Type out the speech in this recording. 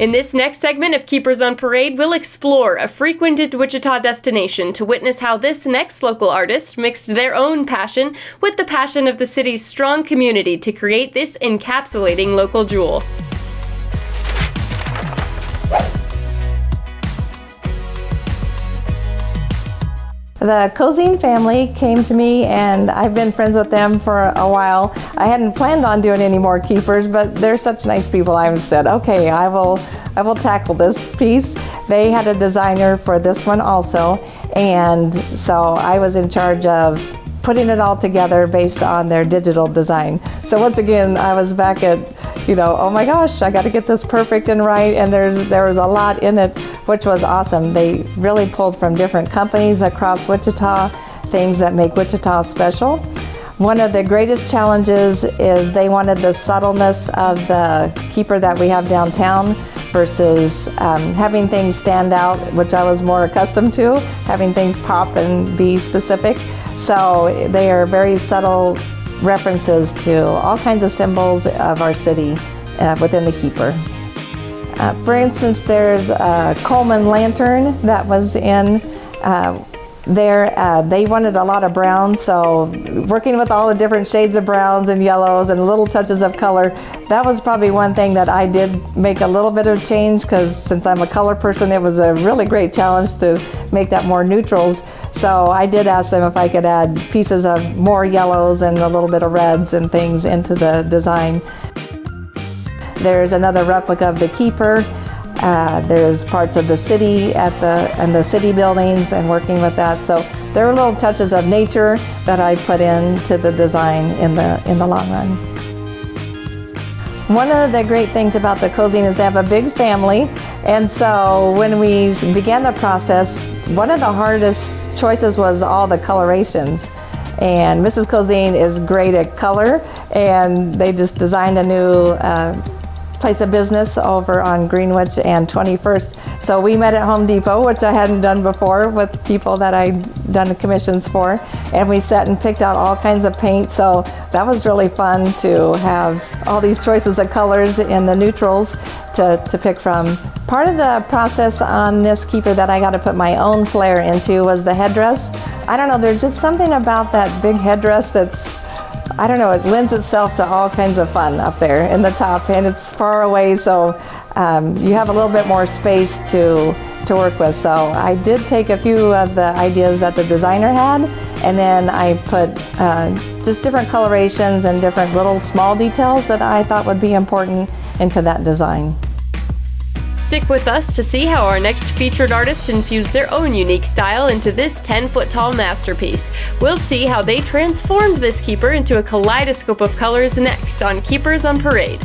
In this next segment of Keepers on Parade, we'll explore a frequented Wichita destination to witness how this next local artist mixed their own passion with the passion of the city's strong community to create this encapsulating local jewel. The Cozine family came to me, and I've been friends with them for a while. I hadn't planned on doing any more keepers, but they're such nice people. I said, okay, I will tackle this piece. They had a designer for this one also, and so I was in charge of putting it all together based on their digital design. So once again, I was back at, oh my gosh, I got to get this perfect and right, and there was a lot in it, which was awesome. They really pulled from different companies across Wichita, things that make Wichita special. One of the greatest challenges is they wanted the subtleness of the keeper that we have downtown versus having things stand out, which I was more accustomed to, having things pop and be specific. So they are very subtle references to all kinds of symbols of our city within the keeper. For instance, there's a Coleman lantern that was in there. They wanted a lot of browns, so working with all the different shades of browns and yellows and little touches of color, that was probably one thing that I did make a little bit of change, because since I'm a color person, it was a really great challenge to make that more neutrals. So I did ask them if I could add pieces of more yellows and a little bit of reds and things into the design. There's another replica of the keeper. There's parts of the city and the city buildings and working with that. So there are little touches of nature that I put into the design in the long run. One of the great things about the Cozine is they have a big family, and so when we began the process, one of the hardest choices was all the colorations. And Mrs. Cozine is great at color, and they just designed a new place of business over on Greenwich and 21st. So we met at Home Depot, which I hadn't done before, with people that I'd done the commissions for, and we sat and picked out all kinds of paint. So that was really fun to have all these choices of colors in the neutrals to pick from. Part of the process on this keeper that I got to put my own flair into was the headdress. I don't know, there's just something about that big headdress that's, I don't know, it lends itself to all kinds of fun up there in the top, and it's far away, so you have a little bit more space to work with. So I did take a few of the ideas that the designer had, and then I put just different colorations and different little small details that I thought would be important into that design. Stick with us to see how our next featured artist infused their own unique style into this 10-foot-tall masterpiece. We'll see how they transformed this keeper into a kaleidoscope of colors next on Keepers on Parade.